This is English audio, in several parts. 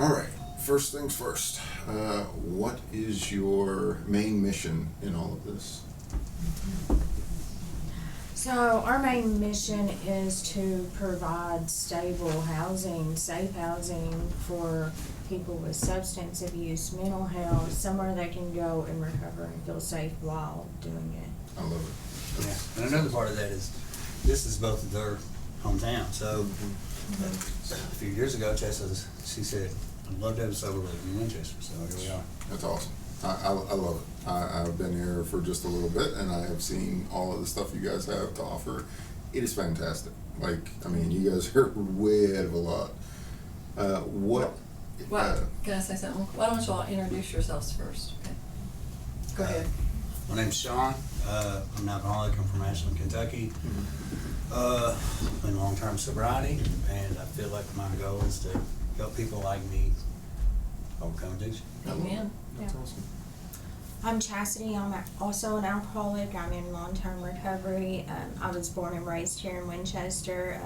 All right. First things first. What is your main mission in all of this? So our main mission is to provide stable housing, safe housing for people with substance abuse, mental health, somewhere they can go and recover and feel safe while doing it. I love it. Yeah, and another part of that is, this is both of their hometown, so a few years ago, she said, I'd love to have a sober living in Winchester, so here we are. That's awesome. I love it. I've been here for just a little bit, and I have seen all of the stuff you guys have to offer. It is fantastic. Like, I mean, you guys are way ahead of a lot. What? Can I say something? Why don't you all introduce yourselves first? Okay. Go ahead. My name's Sean. I'm an alcoholic. I'm from Ashland, Kentucky. In long-term sobriety, and I feel like my goal is to help people like me overcome addiction. Amen. That's awesome. I'm Chastity. I'm also an alcoholic. I'm in long-term recovery. I was born and raised here in Winchester.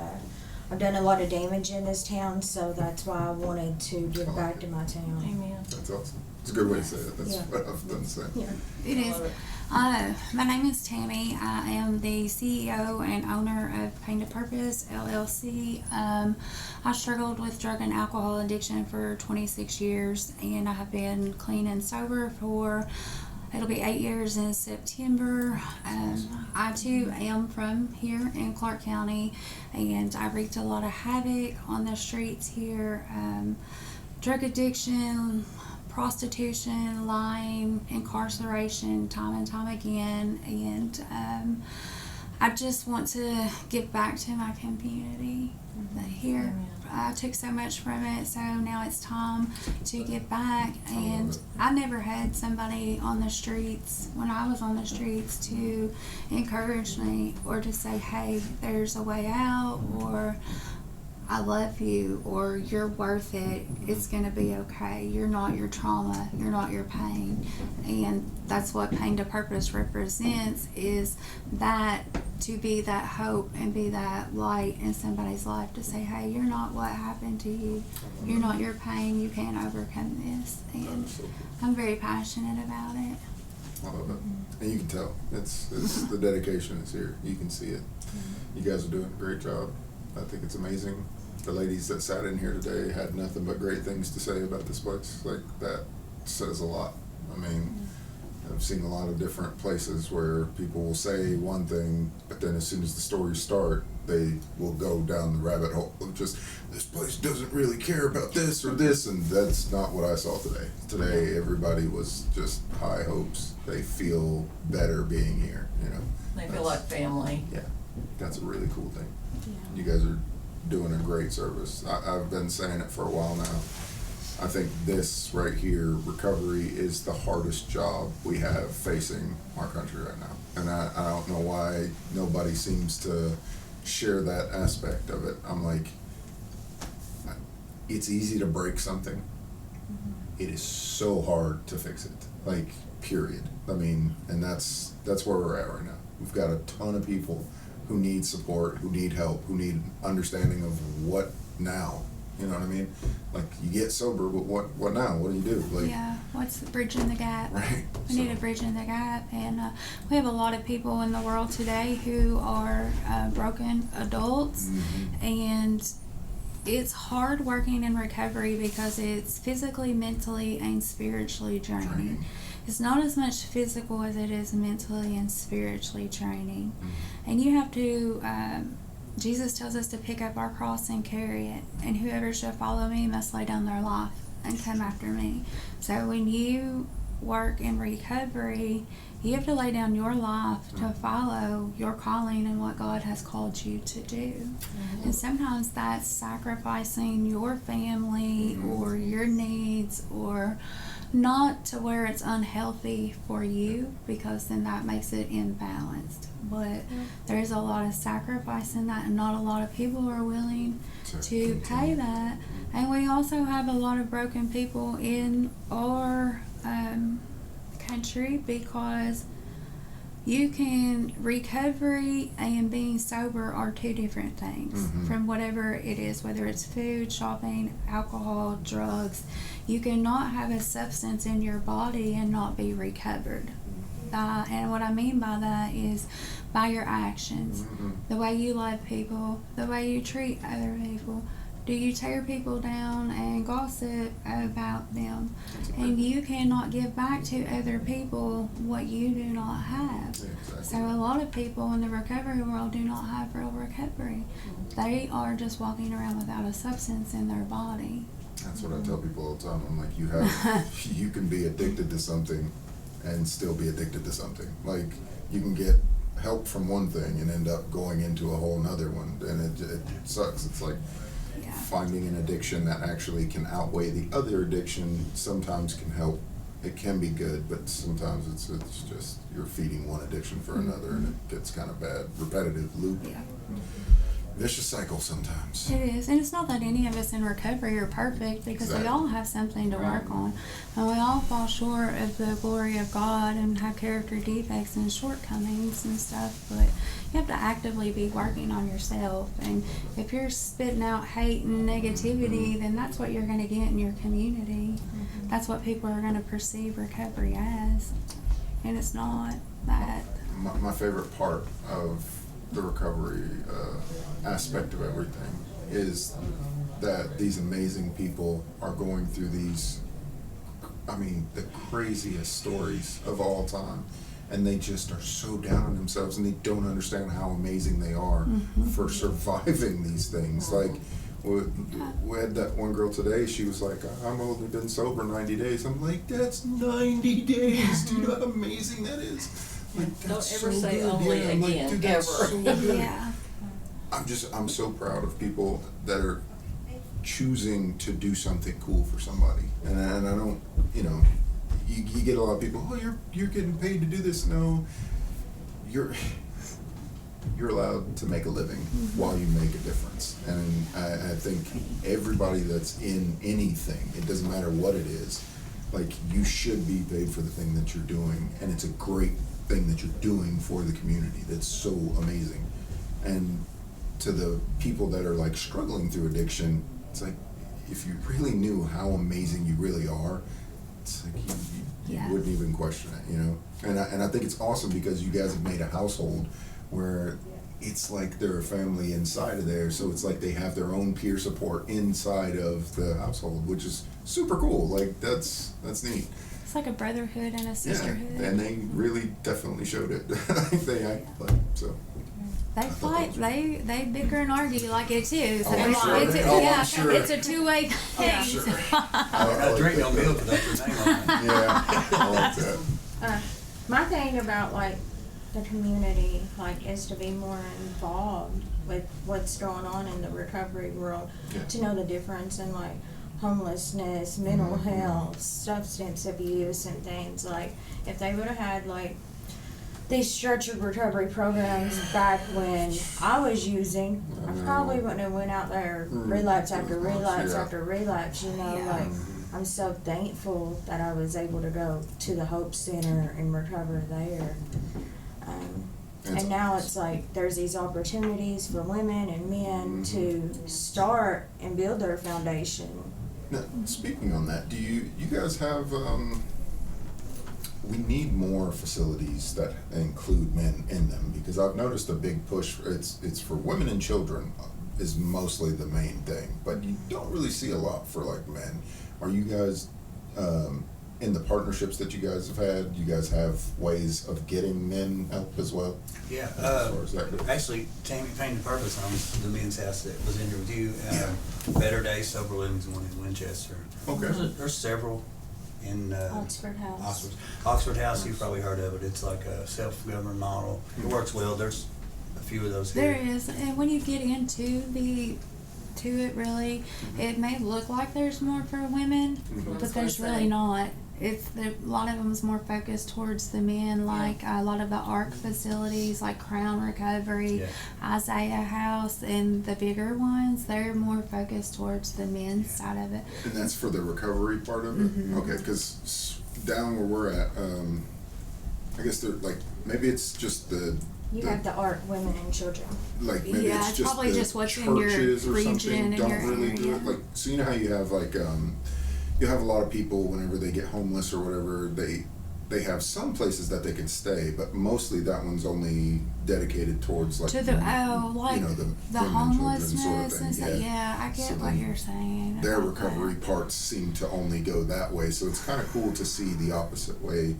I've done a lot of damage in this town, so that's why I wanted to give back to my town. Amen. That's awesome. It's a good way to say it. That's what I've done the same. Yeah. It is. My name is Tammy. I am the CEO and owner of Mended Purpose LLC. I struggled with drug and alcohol addiction for 26 years, and I have been clean and sober for, it'll be 8 years in September. I too am from here in Clark County, and I wreaked a lot of havoc on the streets here. Drug addiction, prostitution, lying, incarceration, time and time again, and I just want to give back to my community here. I took so much from it, so now it's time to give back. And I never had somebody on the streets, when I was on the streets, to encourage me or to say, hey, there's a way out, or I love you, or you're worth it, it's going to be okay, you're not your trauma, you're not your pain. And that's what Mended Purpose represents, is that, to be that hope and be that light in somebody's life, to say, hey, you're not what happened to you, you're not your pain, you can't overcome this. And I'm very passionate about it. I love it. And you can tell. It's the dedication is here. You can see it. You guys are doing a great job. I think it's amazing. The ladies that sat in here today had nothing but great things to say about this place. Like, that says a lot. I mean, I've seen a lot of different places where people will say one thing, but then as soon as the stories start, they will go down the rabbit hole of just, this place doesn't really care about this or this, and that's not what I saw today. Today, everybody was just high hopes. They feel better being here, you know. They feel like family. Yeah, that's a really cool thing. Yeah. You guys are doing a great service. I've been saying it for a while now. I think this right here, recovery, is the hardest job we have facing our country right now. And I don't know why nobody seems to share that aspect of it. I'm like, it's easy to break something. It is so hard to fix it. Like, period. I mean, and that's where we're at right now. We've got a ton of people who need support, who need help, who need understanding of what now. You know what I mean? Like, you get sober, but what now? What do you do? Like, Yeah, what's the bridge in the gap? right. We need a bridge in the gap, and we have a lot of people in the world today who are broken adults, and it's hard working in recovery because it's physically, mentally, and spiritually draining. It's not as much physical as it is mentally and spiritually draining. And you have to, Jesus tells us to pick up our cross and carry it. And whoever shall follow me must lay down their life and come after me. So when you work in recovery, you have to lay down your life to follow your calling and what God has called you to do. And sometimes that's sacrificing your family or your needs, or not to where it's unhealthy for you, because then that makes it imbalanced. But there's a lot of sacrifice in that, and not a lot of people are willing to pay that. And we also have a lot of broken people in our country because recovery and being sober are two different things. From whatever it is, whether it's food, shopping, alcohol, drugs. You cannot have a substance in your body and not be recovered. And what I mean by that is by your actions, the way you love people, the way you treat other people. Do you tear people down and gossip about them? And you cannot give back to other people what you do not have. Exactly. So a lot of people in the recovery world do not have real recovery. They are just walking around without a substance in their body. That's what I tell people all the time. I'm like, you can be addicted to something and still be addicted to something. Like, you can get help from one thing and end up going into a whole nother one, and it sucks. It's like finding an addiction that actually can outweigh the other addiction sometimes can help. It can be good, but sometimes it's just you're feeding one addiction for another, and it gets kind of bad, repetitive loop. Yeah. Vicious cycle sometimes. It is, and it's not that any of us in recovery are perfect, because we all have something to work on, and we all fall short of the glory of God and have character defects and shortcomings and stuff, but you have to actively be working on yourself. And if you're spitting out hate and negativity, then that's what you're going to get in your community. That's what people are going to perceive recovery as, and it's not that. My favorite part of the recovery aspect of everything is that these amazing people are going through these, the craziest stories of all time, and they just are so down on themselves, and they don't understand how amazing they are for surviving these things. Like, we had that one girl today, she was like, I've only been sober 90 days. I'm like, that's 90 days. Do you know how amazing that is? Like, Don't ever so say good. only I'm like, again, dude, that's ever. so good. Yeah. I'm so proud of people that are choosing to do something cool for somebody. And I don't, you get a lot of people, oh, you're getting paid to do this. No, you're allowed to make a living while you make a difference. And I think everybody that's in anything, it doesn't matter what it is, like, you should be paid for the thing that you're doing, and it's a great thing that you're doing for the community. That's so amazing. And to the people that are like struggling through addiction, it's like, if you really knew how amazing you really are, it's like you wouldn't even question it, And I think it's awesome because you guys have made a household where it's like they're a family inside of there, so it's like they have their own peer support inside of the household, which is super cool. Like, that's neat. It's like a brotherhood and a sisterhood. Yeah, and they really definitely showed it. They act like so. They fight. They bicker and argue like it too. So I'm sure. it's a two-way thing. I'm sure. I drink no milk without your name on it. Yeah, I like that. My thing about like the community is to be more involved with what's going on in the recovery world, to know the difference in like homelessness, mental health, substance abuse, and things. Like, if they would have had like these structured recovery programs back when I was using, I probably wouldn't have went out there relapse after relapse after relapse, like, I'm so thankful that I was able to go to the Hope Center and recover there. And now it's like there's these opportunities for women and men to start and build their foundation. Now, speaking on that, do you guys have, we need more facilities that include men in them, because I've noticed a big push, it's for women and children is mostly the main thing, but you don't really see a lot for like men. Are you guys, in the partnerships that you guys have had, you guys have ways of getting men help as well? Yeah, As far as that goes? actually, Tammy Painted Purpose owns the men's house that was in your review. Better Days, Sober Living's one in Winchester. Okay. There's several in Oxford House. Oxford House, you've probably heard of it. It's like a self-governed model. It works well. There's a few of those here. There is, and when you get into it really, it may look like there's more for women, but there's really not. A lot of them is more focused towards the men, like a lot of the ARC facilities, like Crown Recovery, Isaiah House, and the bigger ones, they're more focused towards the men's side of it. And that's for the recovery part of it? Okay, because down where we're at, I guess they're like maybe it's just the have the art, women and children. like maybe Yeah, it's it's just probably the just what's in your churches or region something and don't your really do area. it. Like, so you know how you have like you have a lot of people whenever they get homeless or whatever, they have some places that they can stay, but mostly that one's only dedicated towards like To the like you know, the the women and children homelessness sort of thing. and stuff. Yeah, I get So what then you're saying. their about recovery that. parts seem to only go that way, so it's kind of cool to see the opposite way.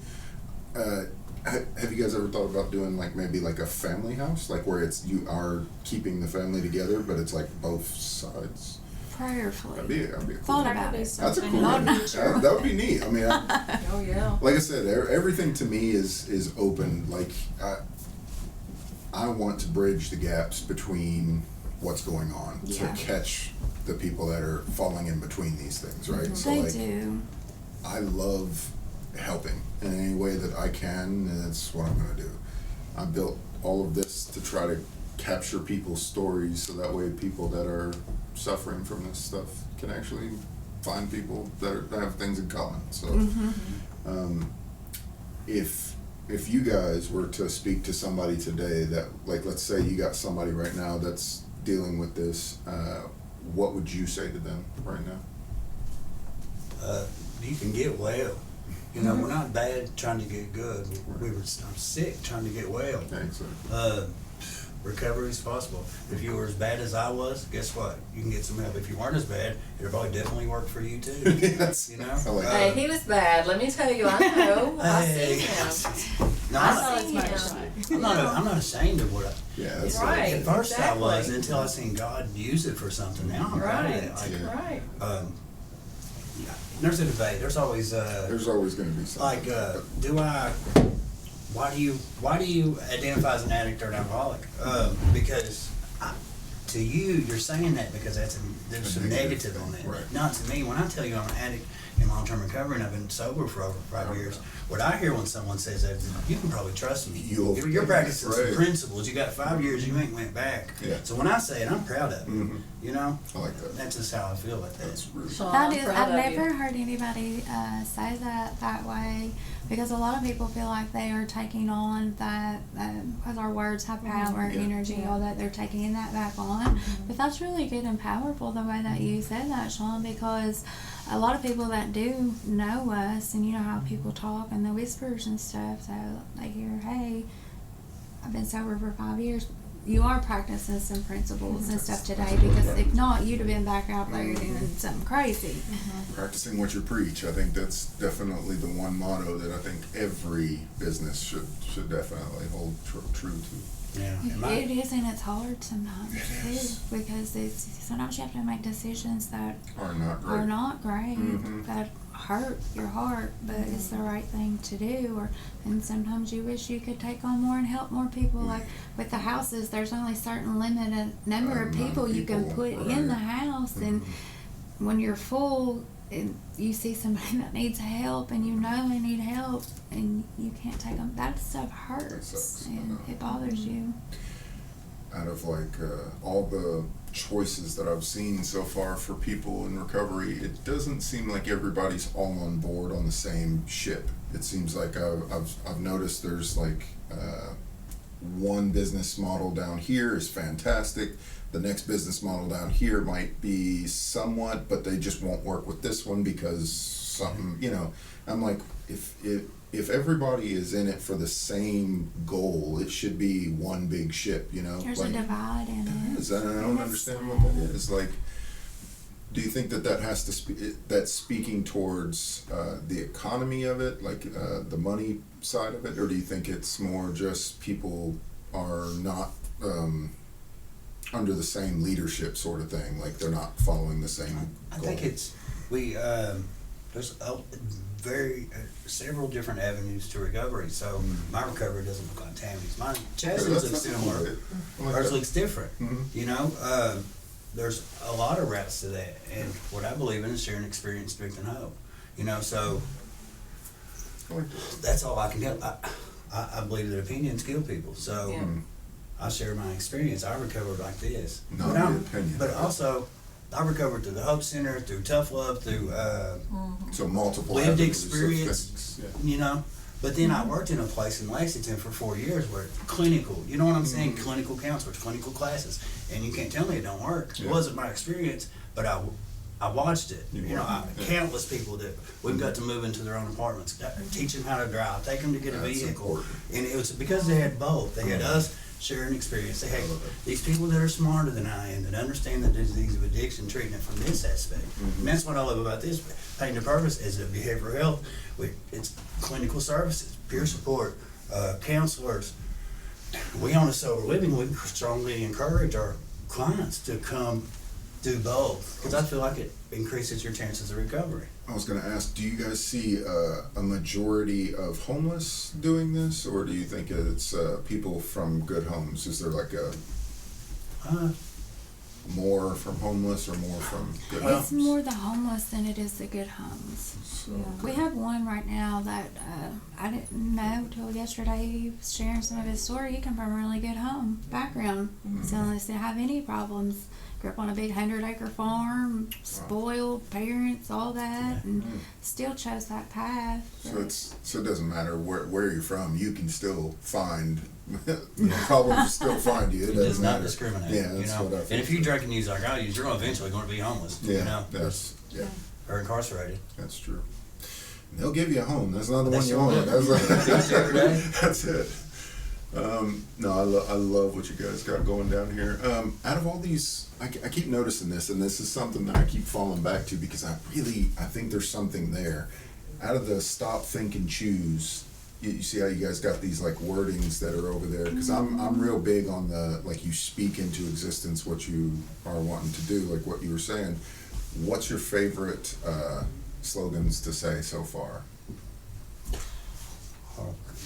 Have you guys ever thought about doing like maybe like a family house, like where it's you are keeping the family together, but it's like both sides? Prayerfully. That'd be a cool. Thought That about could be it. That's a something cool in the one. future. That would be neat. I mean, Oh, yeah. like I said, everything to me is open. Like I want to bridge the gaps between what's going on Yeah. to catch the people that are falling in between these things, right? So They like, do. I love helping in any way that I can, and that's what I'm going to do. I built all of this to try to capture people's stories so that way people that are suffering from this stuff can actually find people that have things in common. So if you guys were to speak to somebody today that, like, let's say you got somebody right now that's dealing with this, what would you say to them right now? You can get well. You know, we're not bad trying to get good. I'm sick trying to get well. Thanks. Recovery is possible. If you were as bad as I was, guess what? You can get some help. If you weren't as bad, it'll probably definitely work for you too. Yes. You know? I like Hey, that. he was bad. Let me tell you, I know. I Hey. see him. No, I I'm saw not, his mugshot. I'm not ashamed of what I. Yeah, that's Right. At first I was exactly. until I seen God use it for something. Now I'm proud of Right, it. Like, Yeah. right. yeah, there's a debate. There's always There's always going to be something. like why do you identify as an addict or an alcoholic? Because to you, you're saying that because there's some negative on it. Right. Not to me. When I tell you I'm an addict in long-term recovery and I've been sober for over 5 years, what I hear when someone says that is, you can probably trust me. You're practicing Right. some principles. You got 5 years. You ain't went back. Yeah. So when I say it, I'm proud of it. Mhm. You know. I like that. That's just how I feel about that. That's really Sean, That I'm is, proud I've of you. never heard anybody say that way, because a lot of people feel like they are taking on that, because our words have power, Yeah. energy, all that, they're taking that back on. But that's really good and powerful the way that you said that, Sean, because a lot of people that do know us, and you know how people talk and the whispers and stuff, so they hear, hey, I've been sober for 5 years. You are practicing some principles and stuff today, because if not, you'd have been back out there doing something crazy. practicing what you preach. I think that's definitely the one motto that I think every business should definitely hold true to. Yeah. It is, and it's hard sometimes It too, is. because sometimes you have to make decisions that Are not great. are not great, Mhm. that hurt your heart, but it's the right thing to do. And sometimes you wish you could take on more and help more people. Like with the houses, there's only certain limited number of people you can put in the house, and when you're full and you see somebody that needs help and you know they need help and you can't take them, that stuff hurts sucks. I and know. it bothers you. Out of like all the choices that I've seen so far for people in recovery, it doesn't seem like everybody's all on board on the same ship. It seems like I've noticed there's like one business model down here is fantastic. The next business model down here might be somewhat, but they just won't work with this one because something, you know. I'm like, if everybody is in it for the same goal, it should be one big ship, you know. There's like, a divide in there it. is, and I don't And understand what that is. Like, do you think that has to that's speaking towards the economy of it, like the money side of it, or do you think it's more just people are not under the same leadership sort of thing, like they're not following the same I goal? think it's there's several different avenues to recovery. So my recovery doesn't look like Tammy's. Mine, Chaz looks similar. Ours looks different. Mhm. You know, there's a lot of routes to that, and what I believe in is sharing experience, strength, and hope. You know, so that's all I can tell. I believe that opinions kill people. So Yeah. I share my experience. I recovered like this. Not But the opinion. But also, I recovered through the Hope Center, through Tough Love, through So multiple lived avenues of experience. things. You know, But then I worked in a place in Lexington for 4 years where clinical, you know what I'm saying? Clinical counselors, clinical classes. And you can't tell me it don't work. It wasn't my experience, but I watched it. Countless people that we've got to move into their own apartments, teach them how to drive, take them to get a vehicle. And it was because they had both. They had us sharing experience. They had these people that are smarter than I am, that understand the disease of addiction treatment from this aspect. And that's what I love about this. Mended Purpose is a behavioral health. It's clinical services, peer support, counselors. We own a sober living. We strongly encourage our clients to come do both, because I feel like it increases your chances of recovery. I was going to ask, do you guys see a majority of homeless doing this, or do you think it's people from good homes? Is there like a more from homeless or more from good homes? It's more the homeless than it is the good homes. So, We have one right now that I didn't know till yesterday. He was sharing some of his story. He come from a really good home background, so he didn't have any problems. Grew up on a big 100-acre farm, spoiled parents, all that, and still chose that path. So it doesn't matter where you're from. You can still find problems. Will still find you. It does not matter. discriminate. Yeah, that's you know? what I think. And if you drink and use like I use, you're eventually going to be homeless. Yeah, you know, or incarcerated. That's true. And they'll give you a home. That's not the one That's you your want. living. That's Every day. That's it. No, I love what you guys got going down here. Out of all these, I keep noticing this, and this is something that I keep falling back to because I think there's something there. Out of the stop, think, and choose, you see how you guys got these like wordings that are over there? Because I'm real big on the, like, you speak into existence what you are wanting to do, like what you were saying. What's your favorite slogans to say so far?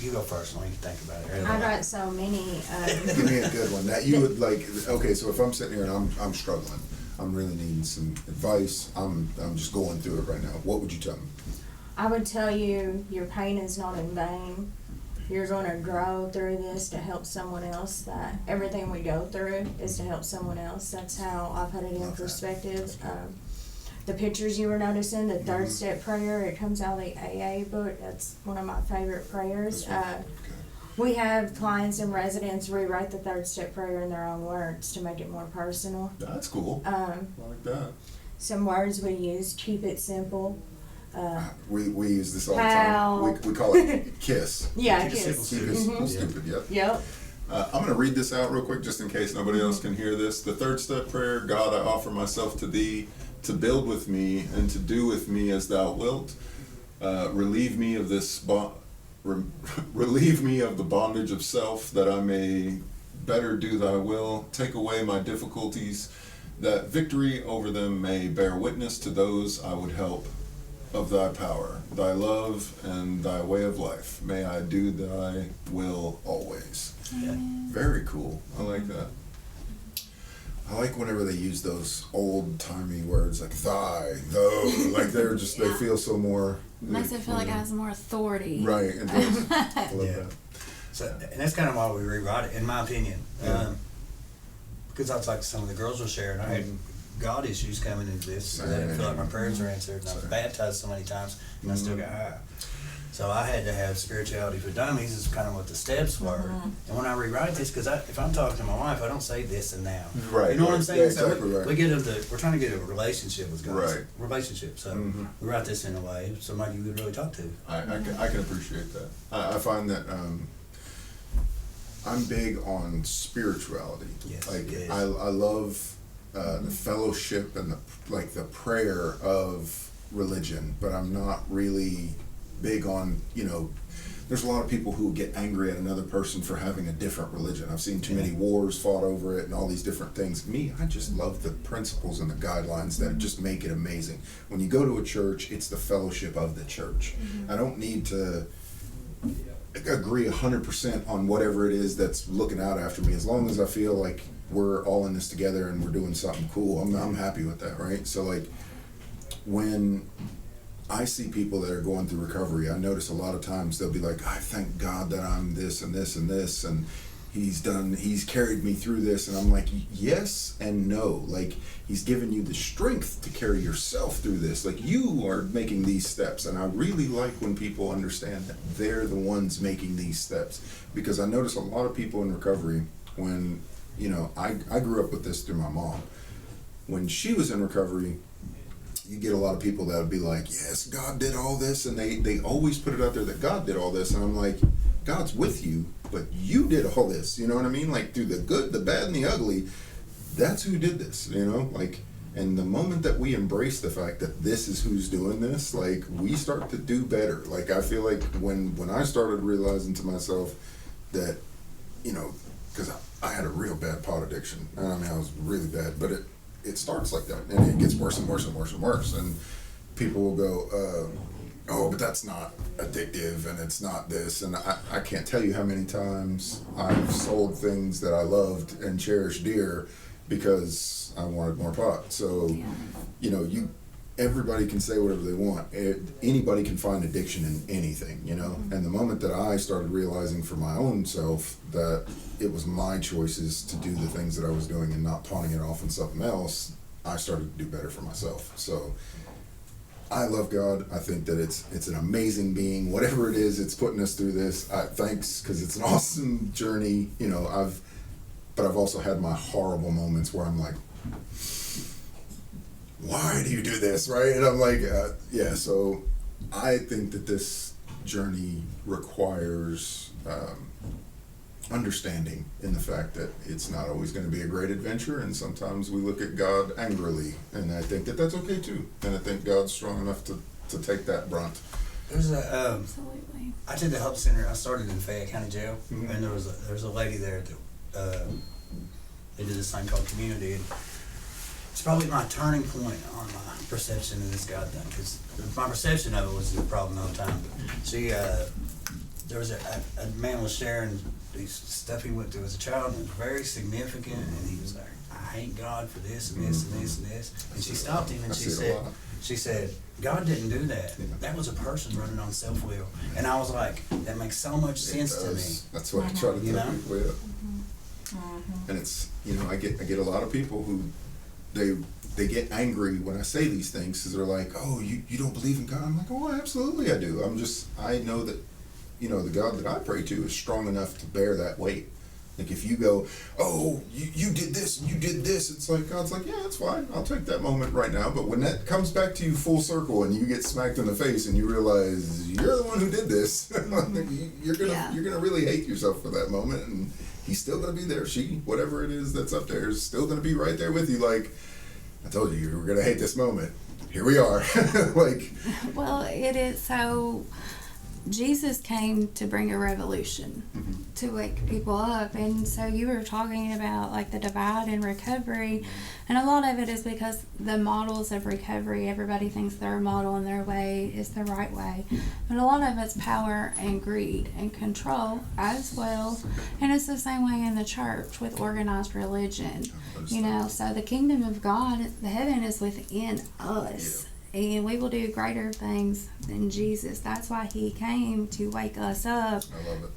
You go first and let me think about it. I got so many. Give me a good one that you would like. Okay, so if I'm sitting here and I'm struggling, I'm really needing some advice. I'm just going through it right now. What would you tell me? I would tell you, your pain is not in vain. You're going to grow through this to help someone else. That everything we go through is to help someone else. That's how I put it in perspective. The pictures you were noticing, the third step prayer, it comes out of the AA book. That's one of my favorite prayers. We have clients and residents rewrite the third step prayer in their own words to make it more personal. That's cool. I like that. Some words we use: keep it simple. We use this all the time. We call it KISS. Yeah, Keep it kiss. simple, Keep it Mhm. stupid. Yep. Yep. I'm going to read this out real quick just in case nobody else can hear this. The third step prayer: God, I offer myself to Thee, to build with me and to do with me as Thou wilt. Relieve me of this relieve me of the bondage of self, that I may better do Thy will. Take away my difficulties, that victory over them may bear witness to those I would help. Of Thy power, Thy love, and Thy way of life, may I do Thy will always. Yeah. Very cool. I like that. I like whenever they use those old-timey words like thy, though, like they're just, they feel so more... Makes it feel like it has more authority. Right, it does. I love Yeah. that. So, and that's kind of why we rewrite it, in my opinion. Yeah. Because I was like some of the girls were sharing, I had God issues coming into this. I didn't feel like my prayers were answered, and I was baptized so many times, and I still got high. So I had to have spirituality for dummies is kind of what the steps were. And when I rewrite this, because if I'm talking to my wife, I don't say this and now. Right. You know what I'm saying? Yeah, exactly so right. we get we're trying to get a relationship with God. Right. Relationship. So we write this in a way somebody you would really talk to. I can appreciate that. I find that I'm big on spirituality. Yes, Like yes. I love the fellowship and the prayer of religion, but I'm not really big on, there's a lot of people who get angry at another person for having a different religion. I've seen too many wars fought over it and all these different things. Me, I just love the principles and the guidelines that just make it amazing. When you go to a church, it's the fellowship of the church. I don't need to agree 100% on whatever it is that's looking out after me. As long as I feel like we're all in this together and we're doing something cool, I'm happy with that, right? So like when I see people that are going through recovery, I notice a lot of times they'll be like, I thank God that I'm this and this and this, and he's carried me through this, and I'm like, yes and no. Like, he's given you the strength to carry yourself through this. Like, you are making these steps, and I really like when people understand that they're the ones making these steps, because I notice a lot of people in recovery, when, you know, I grew up with this through my mom. When she was in recovery, you get a lot of people that would be like, yes, God did all this, and they always put it out there that God did all this, and I'm like, God's with you, but you did all this, you know what I mean? Like, through the good, the bad, and the ugly, that's who did this, you know? Like, and the moment that we embrace the fact that this is who's doing this, like, we start to do better. Like, I feel like when I started realizing to myself that, you know, because I had a real bad pot addiction. I mean, I was really bad, but it starts like that, and it gets worse and worse and worse and worse, and people will go, oh, but that's not addictive, and it's not this, and I can't tell you how many times I've sold things that I loved and cherished dear because I wanted more pot. So, you know, everybody can say whatever they want. Anybody can find addiction in anything, you know? And the moment that I started realizing for my own self that it was my choices to do the things that I was doing and not pawning it off on something else, I started to do better for myself. So I love God. I think that it's an amazing being. Whatever it is, it's putting us through this. Thanks, because it's an awesome journey. You know, I've also had my horrible moments where I'm like, why do you do this, right? And I'm like, yeah. So I think that this journey requires understanding in the fact that it's not always going to be a great adventure, and sometimes we look at God angrily, and I think that that's okay too. And I think God's strong enough to take that brunt. There's Absolutely. I did the help center. I started in Fayette County Jail, Mm-hmm. and there was a lady there that they did this thing called community. And it's probably my turning point on my perception of this God thing, because my perception of it was the problem all the time. She, there was a man was sharing these stuff he went through as a child, and it was very significant, and he was like, I hate God for this and this and this and this. And she stopped him and she said, God didn't do that. That was a person running on self-will. And I was like, that makes so much sense to me. That's what I try to tell people. Yeah. Mm-hmm. And it's, you know, I get a lot of people who they get angry when I say these things, because they're like, oh, you don't believe in God? I'm like, oh, absolutely I do. I know that, you know, the God that I pray to is strong enough to bear that weight. Like, if you go, oh, you did this and you did this, it's like, God's like, yeah, it's fine, I'll take that moment right now. But when that comes back to you full circle and you get smacked in the face and you realize you're the one who did this, you're gonna really hate yourself for that moment, and he's still gonna be there. Whatever it is that's up there is still gonna be right there with you. Like, I told you were gonna hate this moment. Here we are. Like, Well, it is so. Jesus came to bring a revolution, to wake people up, and so you were talking about like the divide in recovery, and a lot of it is because the models of recovery, everybody thinks their model and their way is the right way, but a lot of it's power and greed and control as well, and it's the same way in the church with organized religion, you know. So the kingdom of God, the heaven is within us. And we will do greater things than Jesus. That's why he came, to wake us up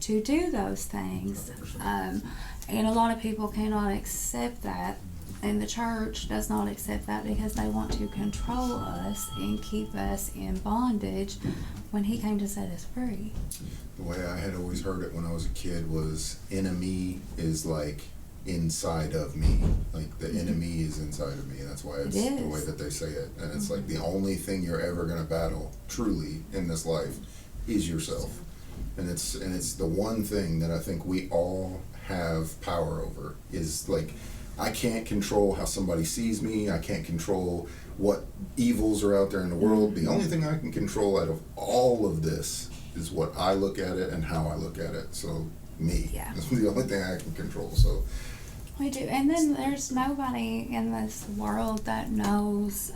to do those things. And a lot of people cannot accept that. And the church does not accept that because they want to control us and keep us in bondage when he came to set us free. the way I had always heard it when I was a kid was, enemy is like inside of me. Like, the enemy is inside of me. That's why it's the way that they say it. And it's like the only thing you're ever going to battle truly in this life is yourself. And it's the one thing that I think we all have power over. Is like, I can't control how somebody sees me. I can't control what evils are out there in the world. The only thing I can control out of all of this is what I look at it and how I look at it. So me. Yeah. That's the only thing I can control. So We do. And then there's nobody in this world that knows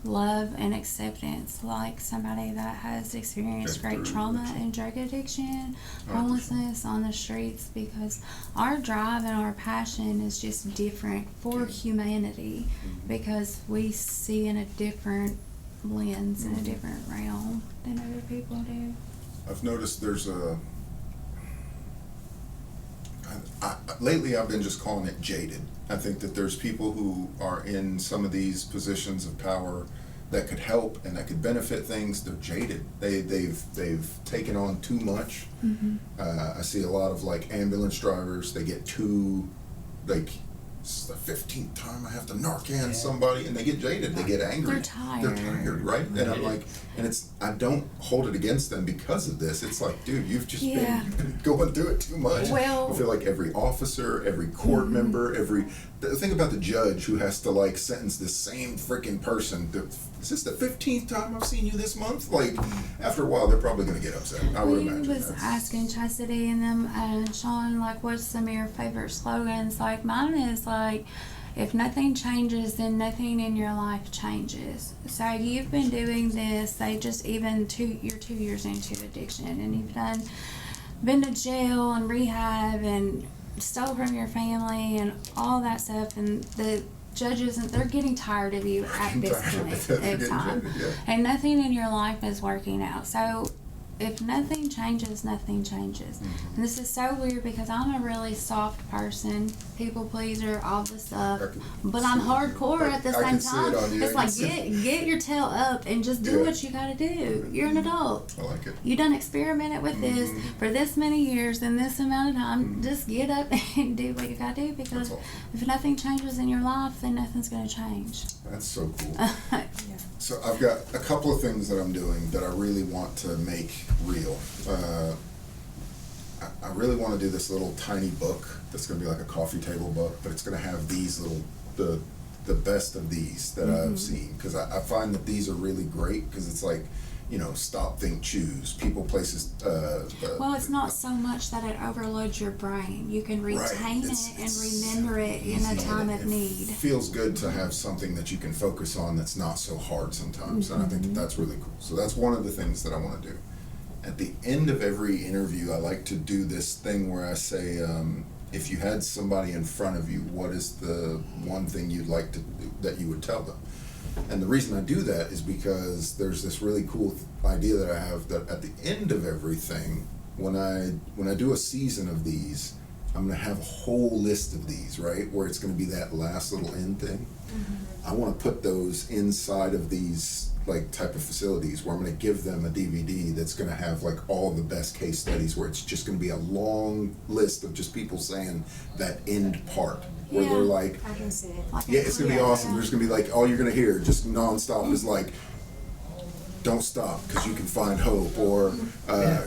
love and acceptance like somebody that has experienced great trauma and drug addiction, homelessness on the streets, because our drive and our passion is just different for humanity, because we see in a different lens, in a different realm than other people do. I've noticed there's lately I've been just calling it jaded. I think that there's people who are in some of these positions of power that could help and that could benefit things. They're jaded. They've taken on too much. I see a lot of like ambulance drivers. They get too, like, this is the 15th time I have to Narcan somebody, and they get jaded. They get angry. They're tired, right? And I'm like, and I don't hold it against them because of this. It's like, dude, you've been going through it too much. Well, I feel like every officer, every court member, think about the judge who has to like sentence the same freaking person. Is this the 15th time I've seen you this month? Like, after a while, they're probably going to get upset. I would imagine. We was asking Chastity and them and Sean, like, what's some of your favorite slogans? Like, mine is like, if nothing changes, then nothing in your life changes. So you've been doing this, they just even you're 2 years into addiction, and you've been to jail and rehab and stole from your family and all that stuff, and the judges, and they're geting tired of you at this point of time. And nothing in your life is working out. So if nothing changes, nothing changes. And this is so weird because I'm a really soft person, people pleaser, all this stuff, but I'm hardcore at the same time. It's like, get your tail up and just do what you gotta do. You're an adult. I like it. You done experimented with this for this many years in this amount of time. Just get up and do what you gotta do, because if nothing changes in your life, then nothing's gonna change. That's so cool. So I've got a couple of things that I'm doing that I really want to make real. I really want to do this little tiny book that's going to be like a coffee table book, but it's going to have these little, the best of these that I've seen, because I find that these are really great, because it's like, you know, stop, think, choose, people, places. Well, it's not so much that it overloads your brain. You can retain it and remember it in a time of need. It feels good to have something that you can focus on that's not so hard sometimes, and I think that's really cool. So that's one of the things that I want to do. At the end of every interview, I like to do this thing where I say, if you had somebody in front of you, what is the one thing you'd like to do that you would tell them? And the reason I do that is because there's this really cool idea that I have, that at the end of everything, when I do a season of these, I'm going to have a whole list of these, right? Where it's going to be that last little end thing. I want to put those inside of these like type of facilities where I'm going to give them a DVD that's going to have like all the best case studies, where it's just going to be a long list of just people saying that end part. Where they're like, I can see it. yeah, it's going to be awesome. There's going to be like, all you're going to hear just nonstop is like, don't stop because you can find hope, or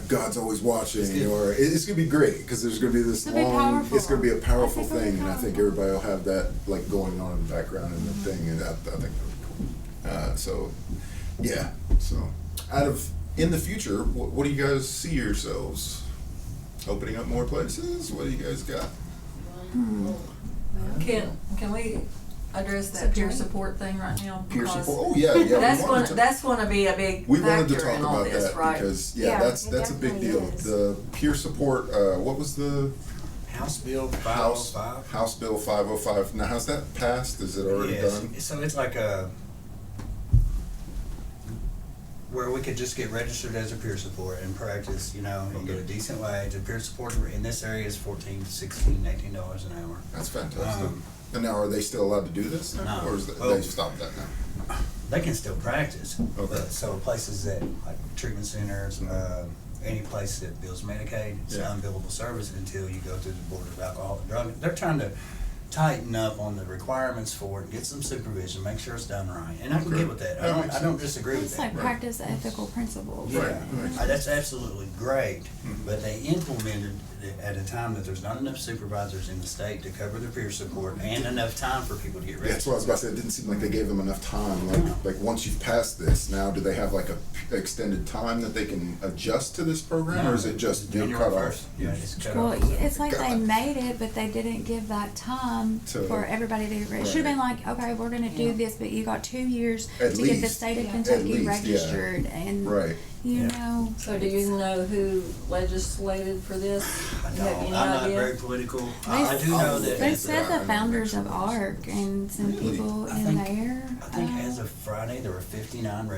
God's always watching, or it's going to be great because there's going to be this it's going to be a powerful thing, and I think everybody will have that like going on in the background and the thing, and I think that'll be cool. So in the future, what do you guys see yourselves? Opening up more places? What do you guys got? Can we address that peer support thing right now? Peer Because support. Oh yeah. That's going to be a big We wanted to factor talk in all about this, that right? because Yeah, that's it a big definitely deal. is. The peer support. What was the House Bill 505. House Bill 505. Now, has that passed? Is it already done? So it's like where we could just get registered as a peer support and practice, you know, and get a decent wage. A peer support in this area is $14, $16, $18 an hour. That's fantastic. And now, are they still allowed to do this now? No. Or they stopped that now? They can still practice. Okay. So places that, like treatment centers, any place that bills Medicaid, it's an unbillable service until you go through the Board of Alcohol and Drug. They're trying to tighten up on the requirements for it, get some supervision, make sure it's done right. And I can get with that. I don't disagree with It's that. like practice ethical principles. Yeah, that's absolutely great, but they implemented it at a time that there's not enough supervisors in the state to cover the peer support and enough time for people to get ready. Yeah, that's what I was about to say. It didn't seem like they gave them enough time. Like once you've passed this, now do they have like a extended time that they can adjust to this program, or is it just January cut 1st? off? Yeah, it's cut Well, off. it's like they God. made it, but they didn't give that time for everybody to get ready. It should have been like, okay, we're going to do this, but you got 2 years At to get the least. state of At Kentucky least, registered, and you know. So do you know who legislated for this? I You don't. have any I'm not idea? very political. I do know that. They said the founders of ARC and some people in there. I think as of Friday there were 59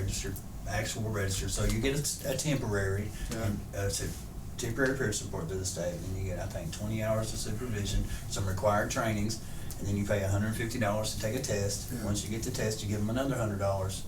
actual registered. So you get a temporary temporary peer support through the state, and then you get, I think, 20 hours of supervision, some required trainings, and then you pay $150 to take a test. Yeah. Once you get the test, you give them another $100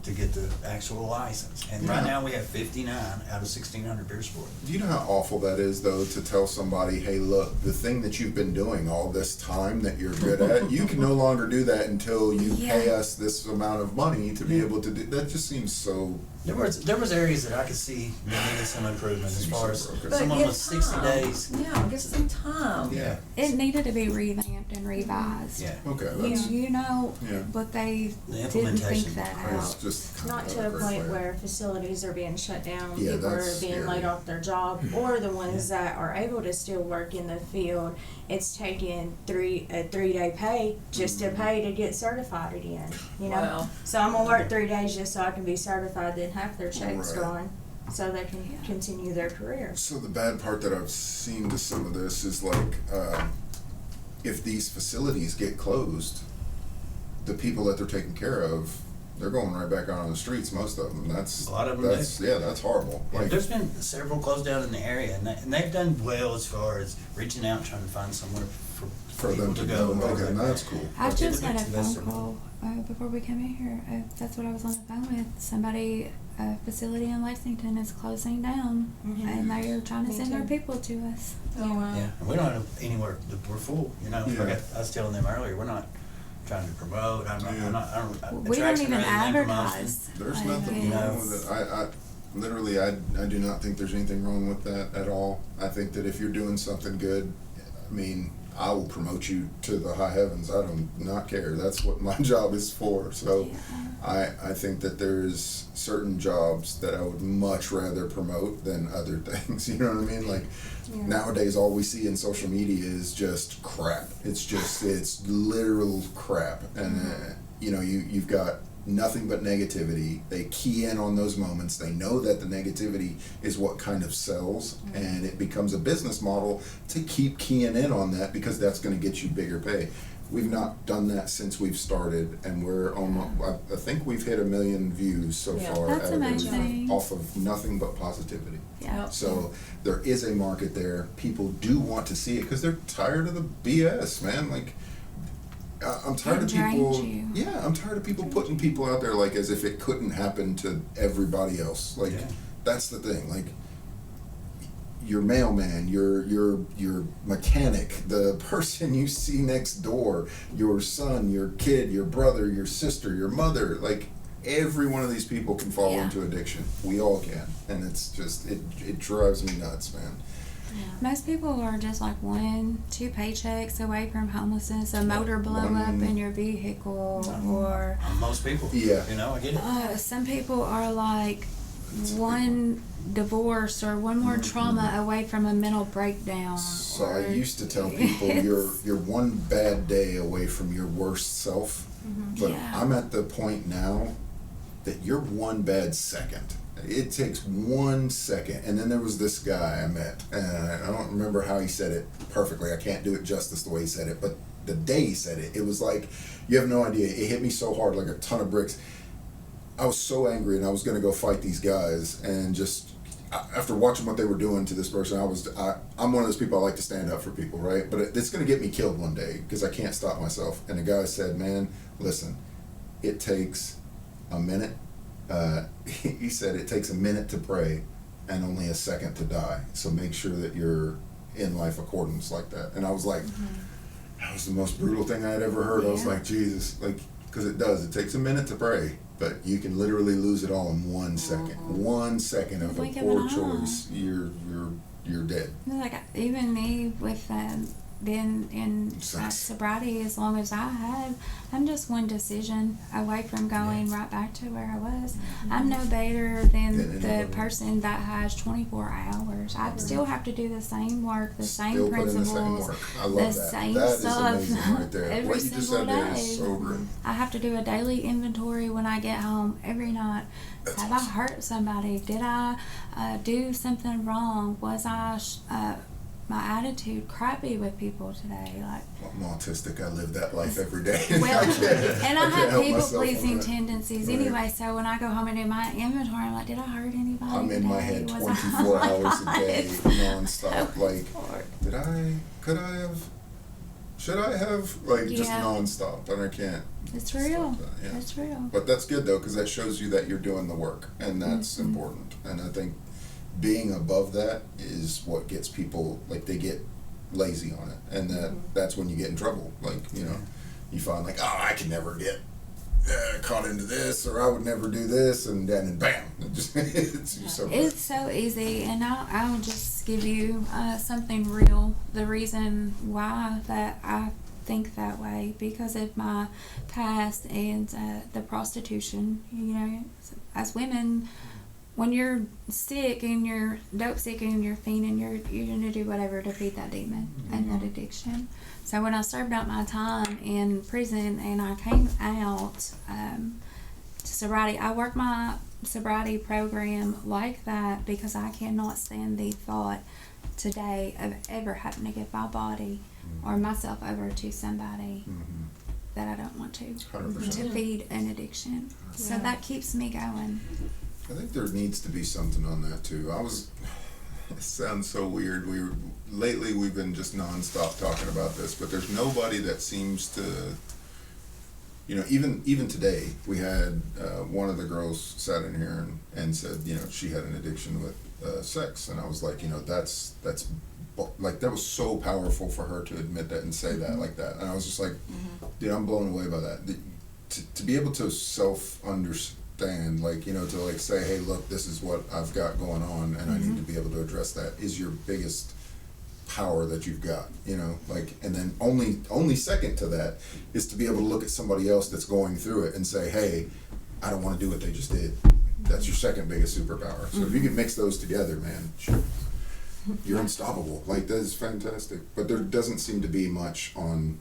to get the actual license. And right Yeah. now we have 59 out of 1,600 peer support. Do you know how awful that is, though, to tell somebody, hey, look, the thing that you've been doing all this time that you're good at, you can no longer do that until you pay us this amount of money to be able to do that. Just seems so. There was areas that I could see that needed some improvement as far as But someone give with 60 time. days. Yeah, give some time. Yeah. It needed to be revamped and revised. Yeah. Okay, You, that's you know, Yeah. but they The didn't implementation think that it's out. just Not to a point where facilities are being shut down, Yeah, people are that's being scary. laid off their job, or the ones that are able to still work in the field, it's taking a 3-day pay just to pay to get certified again, you know? Wow. So I'm gonna work 3 days just so I can be certified, then half their check's Right. gone, so they can continue their career. So the bad part that I've seen to some of this is like, if these facilities get closed, the people that they're taking care of, they're going right back out on the streets. Most of them. That's A lot of them that's horrible. Yeah, Like, there's been several closed down in the area, and they've done well as far as reaching out and trying to find somewhere for for them people to go. go. and things Okay, like that's that. cool. I But just it had a makes phone investor call before we came in here. That's what I was on the phone with. Somebody, a facility in Lexington is closing down, Mhm. and they are trying to Me send their too. people to us. Oh, wow. Yeah, and we don't have anywhere. We're full. You know, Yeah. like I was telling them earlier, we're not trying to promote. I don't We don't attraction even rather than promotion. advertise. There's like nothing this. wrong with it. I literally, I do not think there's anything wrong with that at all. I think that if you're doing something good, I mean, I will promote you to the high heavens. I do not care. That's what my job is for. So I think that there's certain jobs that I would much rather promote than other things. You know what I mean? Like, Yeah. nowadays all we see in social media is just crap. It's literal crap. And you know, you've got nothing but negativity. They key in on those moments. They know that the negativity is what kind of sells, and it becomes a business model to keep keying in on that because that's going to get you bigger pay. We've not done that since we've started, and we're almost, I think we've hit 1 million views so Yeah. far That's out of everything, amazing. off of nothing but positivity. Yeah. So there is a market there. People do want to see it because they're tired of the BS, man. Like, I'm tired It of people. drains you. Yeah, I'm tired of people putting people out there like as if it couldn't happen to everybody else. Like, Yeah. that's the thing. Like, your mailman, your mechanic, the person you see next door, your son, your kid, your brother, your sister, your mother, like, every one of these people can fall Yeah. into addiction. We all can. And it's just, it drives me nuts, man. Most people are just like 1-2 paychecks away from homelessness, a motor blow up in your vehicle, or Most people. Yeah. You know, I get it. some people are like one divorce or one more trauma away from a mental breakdown. So I or- used to tell people you're one bad day away from your worst self, but Yeah. I'm at the point now that you're one bad second. It takes 1 second. And then there was this guy I met, and I don't remember how he said it perfectly. I can't do it justice the way he said it, but the day he said it, it was like, you have no idea. It hit me so hard, like a ton of bricks. I was so angry, and I was going to go fight these guys, and just after watching what they were doing to this person, I'm one of those people, I like to stand up for people, right? But it's going to get me killed one day because I can't stop myself. And the guy said, man, listen, it takes a minute. He said it takes a minute to pray and only a second to die. So make sure that you're in life accordance like that. And I was like, that was the most brutal thing I had ever heard. I was Yeah. like, Jesus, like, because it does. It takes a minute to pray, but you can literally lose it all in 1 second. 1 second of a Blink of poor an eye. choice, you're dead. Like even me with been in sobriety as long as I have, I'm just one decision away from going right back to where I was. I'm no better than the anybody. person that has 24 hours. I still have to do the same work, the same Still put in the principles, same work. I love the that. same That is stuff amazing right there. every What you just single said there day. is so great. I have to do a daily inventory when I get home every night. That's Have awesome. I hurt somebody? Did I do something wrong? Was I my attitude crappy with people today. Like, I'm autistic. I live that life every day. well, and I can't have help people myself on pleasing that. tendencies Right. anyway. So when I go home and do my inventory, I'm like, did I hurt anybody? I'm in my head today? 24 hours a day, nonstop. Oh, Like, should I have? Like, just Yeah. nonstop, and I can't. It's real. stop that, yeah. It's real. But that's good though, because that shows you that you're doing the work, and that's Mhm. important. And I think being above that is what gets people, like, they get lazy on it, and that's when you get in trouble. Like, you know, you find like, oh, I can never get caught into this, or I would never do this, and then bam, it's just so. It's so easy, and I'll just give you something real. The reason why that I think that way, because of my past and the prostitution. You know, as women, when you're sick and you're dope sick and you're fiending, you're gonna do whatever to feed that demon and that addiction. So when I served out my time in prison and I came out to sobriety, I worked my sobriety program like that because I cannot stand the thought today of ever having to give my body or myself over to somebody that I don't want to 100%. feed an addiction. So Yeah. that keeps me going. I think there needs to be something on that too. It sounds so weird. Lately we've been just nonstop talking about this, but there's nobody that seems to, you know, even today we had one of the girls sat in here and said, you know, she had an addiction with sex, and I was like, you know, that's like, that was so powerful for her to admit that and say that like that, and I was just like, dude, I'm blown away by that. To be able to self-understand, like, you know, to like say, hey, look, this is what I've got going on, and I need to be able to address that, is your biggest power that you've got, you know, like, and then only second to that is to be able to look at somebody else that's going through it and say, hey, I don't want to do what they just did. That's your second biggest superpower. So if you can mix those together, man, you're unstoppable. Like, that is fantastic. But there doesn't seem to be much on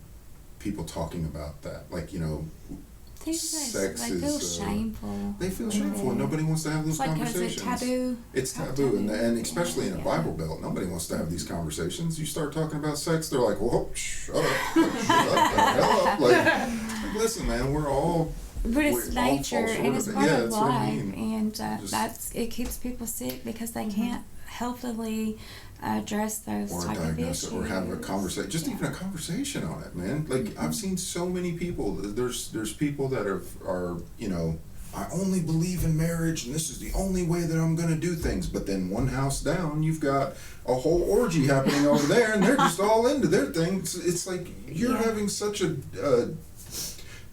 people talking about that. Like, you know, sex They feel is, shameful. they feel shameful, and nobody wants to have those It's like, 'cause conversations. it's taboo. It's How taboo, and especially in a Yeah. Bible Belt, nobody wants to have these conversations. You start talking about sex, they're like, "Well, shut up, shut the hell up!" Like, listen, man, we're all. But it's we all fall nature short and of it's it. part Yeah, of that's what I life, mean. and Just- it keeps people sick because they can't healthily address those Or type of diagnose issues. it, or have a conversation, just even a conversation on it, man. Like, I've seen so many people. There's people that are, you know, I only believe in marriage, and this is the only way that I'm gonna do things. But then one house down, you've got a whole orgy happening over there, and they're just all into their things. It's like you're having such a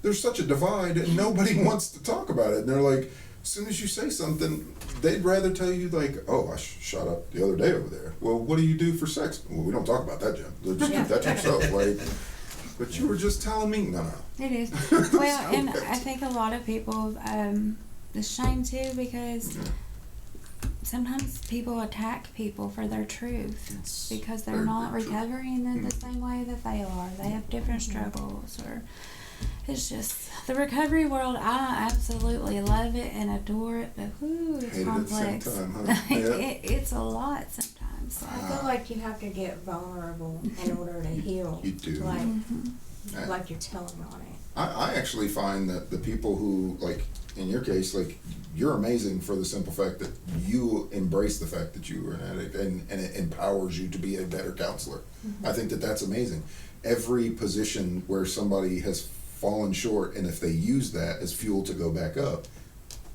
there's such a divide, and nobody wants to talk about it. And they're like, as soon as you say something, they'd rather tell you like, oh, I shot up the other day over there. Well, what do you do for sex? Well, we don't talk about that, Jim. Just keep that to yourself. Like, but you were just telling me, no. It is. Well, and I think a lot of people, it's shame too, because sometimes people attack people for their truth It's because they're very, not very true. recovering in the same way that they are. They have different struggles, or it's just the recovery world. I absolutely love it and adore it, but whoo, it's Hate it at the same complex. time, huh? Yeah. It's a lot sometimes. I feel like you have to get vulnerable in order to heal. You do. Like, Mhm. like you're telling on it. I actually find that the people who, like, in your case, like, you're amazing for the simple fact that you embrace the fact that you were an addict, and it empowers you to be a better counselor. I think that that's amazing. Every position where somebody has fallen short, and if they use that as fuel to go back up,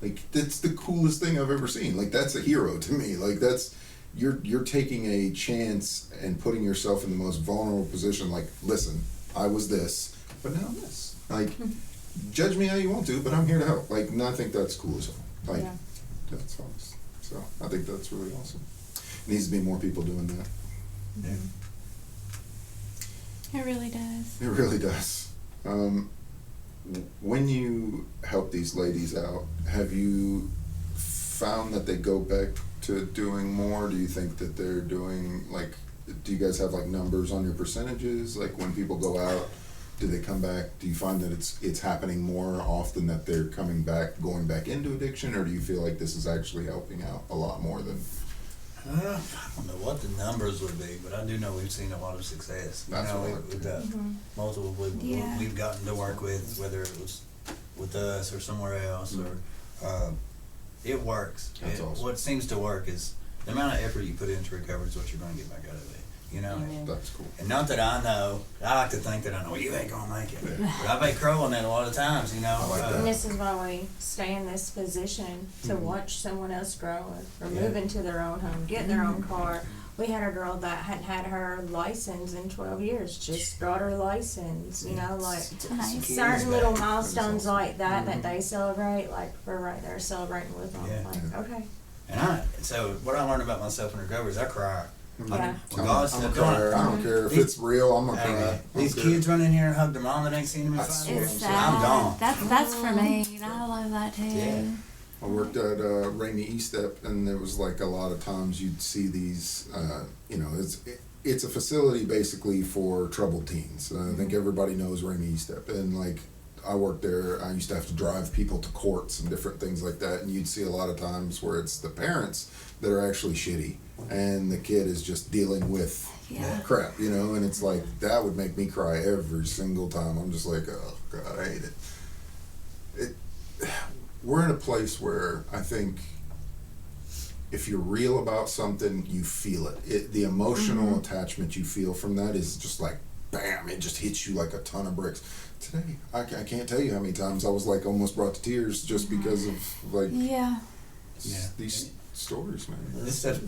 like, that's the coolest thing I've ever seen. Like, that's a hero to me. Like, that's, you're taking a chance and putting yourself in the most vulnerable position. Like, listen, I was this, but now I'm this. Like, judge me how you want to, but I'm here to help. Like, and I think that's cool as hell. Like, Yeah. that's awesome. So I think that's really awesome. Needs to be more people doing that. It really does. It really does. When you help these ladies out, have you found that they go back to doing more? Do you think that they're doing, like, do you guys have like numbers on your percentages? Like, when people go out, do they come back? Do you find that it's happening more often that they're coming back, going back into addiction, or do you feel like this is actually helping out a lot more than? I don't know what the numbers would be, but I do know we've seen a lot of success. That's what I like. With multiple people Yeah. we've gotten to work with, whether it was with us or somewhere else, or it works. That's awesome. What seems to work is the amount of effort you put into recovery is what you're going to get back out of it. You know. That's cool. And not that I know, I like to think that I know, well, you ain't gonna make it. But I pay crow on that a lot of times, you know. I like that. And this is why we stay in this position to watch someone else grow or Yeah. move into their own home, get their own car. We had a girl that hadn't had her license in 12 years, just got her license, you know, like Nice. certain little That's milestones awesome. like that they celebrate, like we're right there celebrating with them. Yeah. Like, okay. And so what I learned about myself in recovery is I cry. Yeah. When God I'm a said, crier. I don't care if These- it's real. I'm a Hey, crier. man, these kids run in here and hug their mom that ain't seen them in That's 5 what years. It's I'm sad. I'm gone. That's for me. I love that too. Yeah. I worked at Rainy Estep, and there was like a lot of times you'd see these. You know, it's a facility basically for troubled teens. I think everybody knows Rainy Estep, and like I worked there. I used to have to drive people to courts and different things like that, and you'd see a lot of times where it's the parents that are actually shitty, and the kid is just dealing with Yeah. crap, you know, and it's like that would make me cry every single time. I'm just like, oh God, I hate it. We're in a place where I think if you're real about something, you feel it. The emotional attachment you feel from that is just like, bam, it just hits you like a ton of bricks. Today, I can't tell you how many times I was like almost brought to tears just because of like Yeah. these stories, man. This stuff,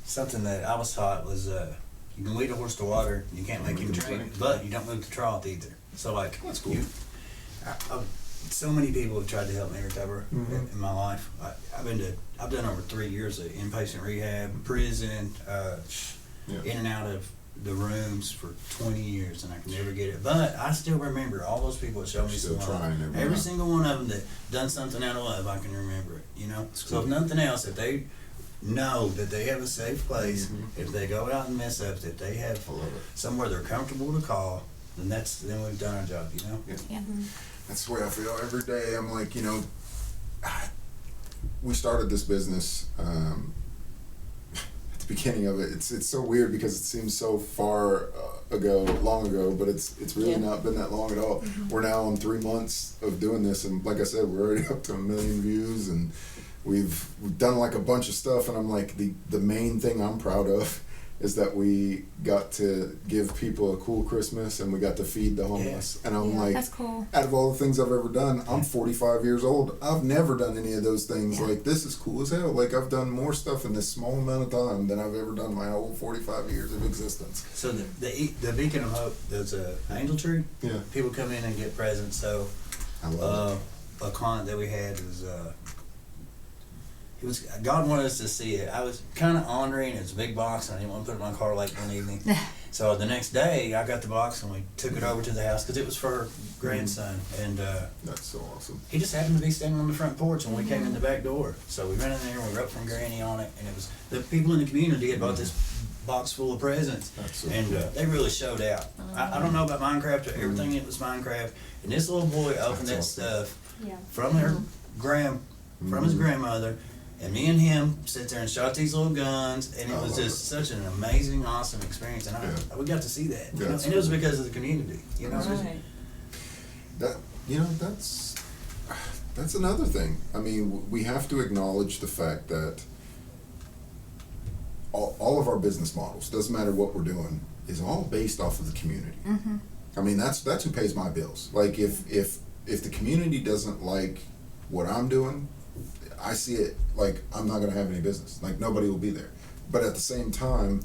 something that I was taught was you can lead a horse to water, you can't make him drink, but you don't move the trough either. So like, That's cool. So many people have tried to help me recover Mhm. in my life. I've done over 3 years of inpatient rehab, prison, Yeah. in and out of the rooms for 20 years, and I can never get it. But I still remember all those people that showed me Still some love. trying every Every night. single one of them that done something out of love, I can remember it. You know. So if nothing else, if they know that they have a safe place, if they go out and mess up, that they have I love it. somewhere they're comfortable to call, then we've done our job. You know. Yeah. That's the way I feel every day. I'm like, you know, we started this business at the beginning of it. It's so weird because it seems so far long ago, but it's really not been that long at all. We're now on 3 months of doing this, and like I said, we're already up to 1 million views, and we've done like a bunch of stuff. And I'm like, the main thing I'm proud of is that we got to give people a cool Christmas, and we got to feed the homeless. And I'm like, That's cool. out of all the things I've ever done, I'm 45 years old. I've never done any of those things. Yeah. Like, this is cool as hell. Like, I've done more stuff in this small amount of time than I've ever done my whole 45 years of existence. So the Beacon of Hope, there's a angel tree. Yeah. People come in and get presents. So I love a client that we had was God wanted us to see it. I was kind of honoring it's a big box, and I didn't want to put it in my car late one evening. So the next day, I got the box and we took it over to the house because it was for her grandson, and That's so awesome. he just happened to be standing on the front porch when we came in the back door. So we ran in there, we wrote from Granny on it, and it was the people in the community had bought this box full of presents, That's so and cool. they really showed out. I don't know about Minecraft, but everything it was Minecraft, and this little boy opened that That's stuff Yeah. from her from his grandmother, and me and him sit there and shot these little guns, and it I was love just such an amazing, awesome experience, and we got to see that, you know, That's and it was cool. because of the community, you know. Right. That, you know, that's another thing. I mean, we have to acknowledge the fact that all of our business models, doesn't matter what we're doing, is all based off of the community. I mean, that's who pays my bills. Like, if the community doesn't like what I'm doing, I see it like I'm not going to have any business. Like, nobody will be there. But at the same time,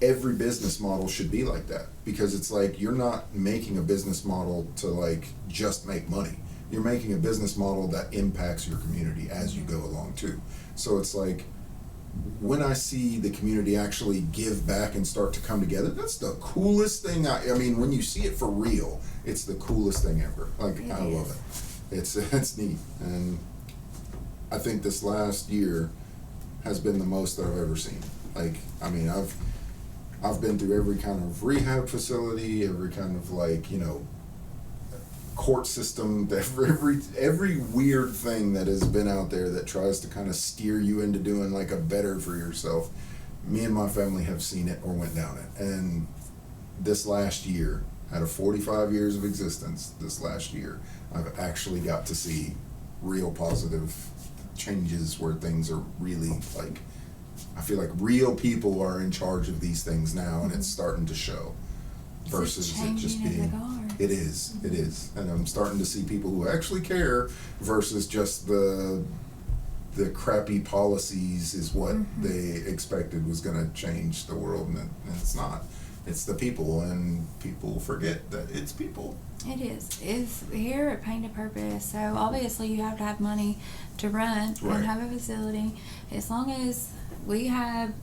every business model should be like that, because it's like you're not making a business model to like just make money. You're making a business model that impacts your community as you go along too. So it's like, when I see the community actually give back and start to come together, that's the coolest thing. I mean, when you see it for real, it's the coolest thing ever. Like, It I love it. It's neat. And I think this last year has been the most that I've ever seen. Like, I mean, I've been through every kind of rehab facility, every kind of like, you know, court system, every weird thing that has been out there that tries to kind of steer you into doing like a better for yourself. Me and my family have seen it or went down it. And this last year, out of 45 years of existence, this last year, I've actually got to see real positive changes where things are really like, I feel like real people are in charge of these things now, and it's starting to show. Versus it just being, it is, and I'm starting to see people who actually care versus just the crappy policies is what they expected was going to change the world, and it's not. It's the people, and people forget that it's people. It is. It's here at Painted Purpose, so obviously you have to have money to run and have a facility. As long as we have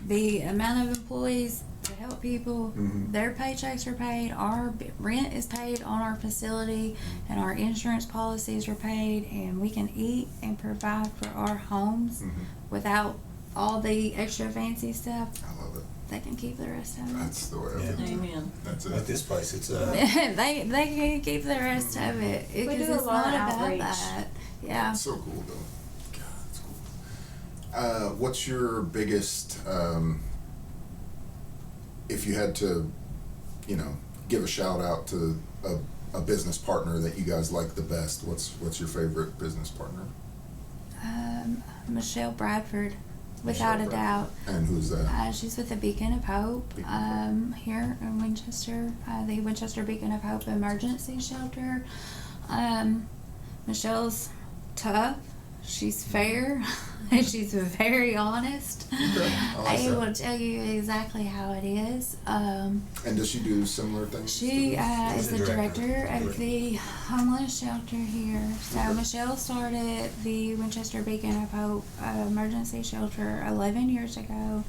the amount of employees to help people, their paychecks are paid, our rent is paid on our facility, and our insurance policies are paid, and we can eat and provide for our homes without all the extra fancy stuff. I love it. They can keep the rest of it. That's the way I feel. Amen. That's it. At this place, it's they can keep the rest of it We because do a it's lot not of about outreach. that. Yeah. That's so cool, though. God, that's cool. What's your biggest, if you had to, give a shout out to a business partner that you guys like the best, what's your favorite business partner? Michelle Bradford, without Michelle a doubt. And who's that? She's with the Beacon of Hope Beacon of here in Winchester, the Winchester Beacon of Hope Emergency Shelter. Michelle's tough. She's fair. And she's very honest. Okay, I like that. will tell you exactly how it is. And does she do similar things? She is the the director director. of the homeless shelter here. So Michelle started the Winchester Beacon of Hope emergency shelter 11 years ago.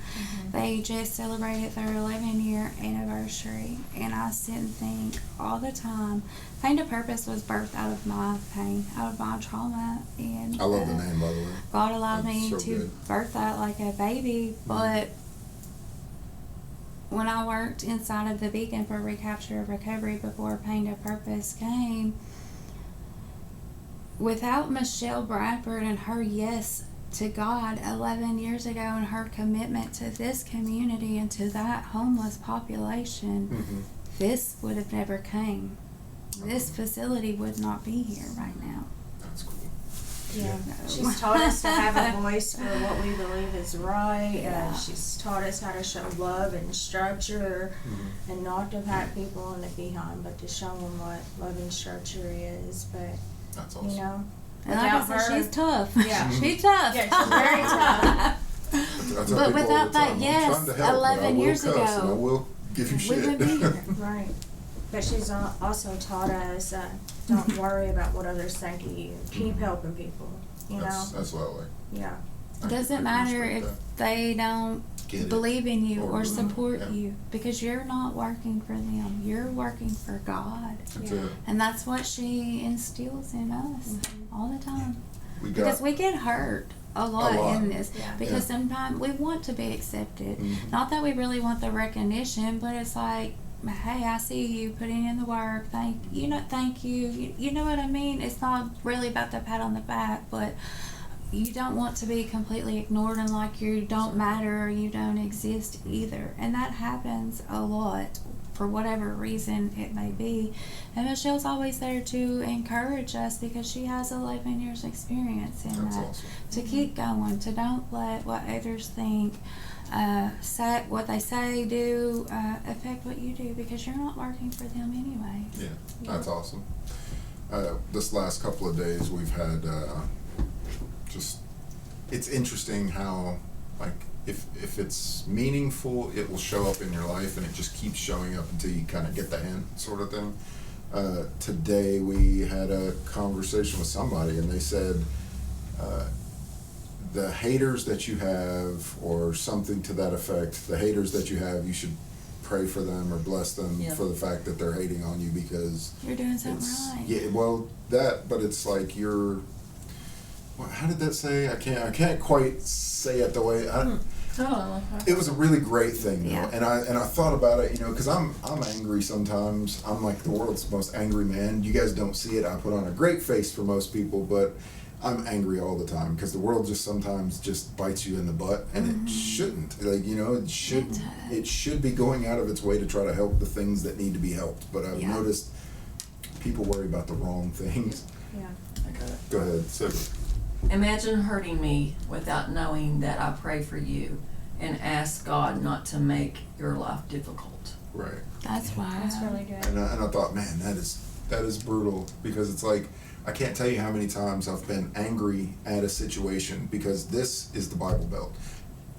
They just celebrated their 11-year anniversary, and I sit and think all the time, Painted Purpose was birthed out of my pain, out of my trauma, and I love the name, by the way. God allowed That's me so to good. birth that like a baby, but when I worked inside of the Beacon for recapture and recovery before Painted Purpose came, without Michelle Bradford and her yes to God 11 years ago and her commitment to this community and to that homeless population, this would have never came. This facility would not be here right now. That's cool. Yeah, she's taught us to have a voice for what we believe is right. She's taught us how to show love and structure, and not to pat people in the behind, but to show them what love and structure is. But That's awesome. And without like I said, she's tough. Yeah. She's tough. Yeah, she's very tough. I tell But people all without the time, that yes, I'm trying to help, 11 but I will years cuss, ago, and I will give you we shit. wouldn't be here. Right. But she's also taught us, don't worry about what others think of you. Keep helping people, That's what I like. Yeah. I Doesn't can matter respect if they don't Get it. believe in you or Or support yeah. you, because you're not working for them. You're working for God. That's Yeah. it. And that's what she instills in us all the time. We Because got we get hurt a lot in this. Yeah. Because sometimes we want to be accepted. Mhm. Not that we really want the recognition, but it's like, hey, I see you putting in the work. Thank you. You know what I mean? It's not really about the pat on the back, but you don't want to be completely ignored and like you don't matter or you don't exist either. And that happens a lot for whatever reason it may be. And Michelle's always there to encourage us because she has 11 years experience in That's that. awesome. To keep going, to don't let what others think, what they say, do, affect what you do, because you're not working for them anyway. Yeah, that's awesome. This last couple of days we've had it's interesting how, like, if it's meaningful, it will show up in your life, and it just keeps showing up until you kind of get the hint, sort of thing. Today we had a conversation with somebody, and they said, the haters that you have, or something to that effect, the haters that you have, you should pray for them or bless them for the fact that they're hating on you, because You're doing something it's, right. yeah, well, but it's like how did that say? I can't quite say it the way Oh, It was a really great thing, though, Yeah. and I thought about it, because I'm angry sometimes. I'm like the world's most angry man. You guys don't see it. I put on a great face for most people, but I'm angry all the time because the world just sometimes just bites you in the butt, and it shouldn't. It should be going out of its way to try to help the things that need to be helped. But I've noticed people worry about the wrong things. Yeah. I got it. Go ahead, Sarah. Imagine hurting me without knowing that I pray for you and ask God not to make your life difficult. Right. That's why. That's really good. And I thought, man, that is brutal, because it's like, I can't tell you how many times I've been angry at a situation because this is the Bible Belt.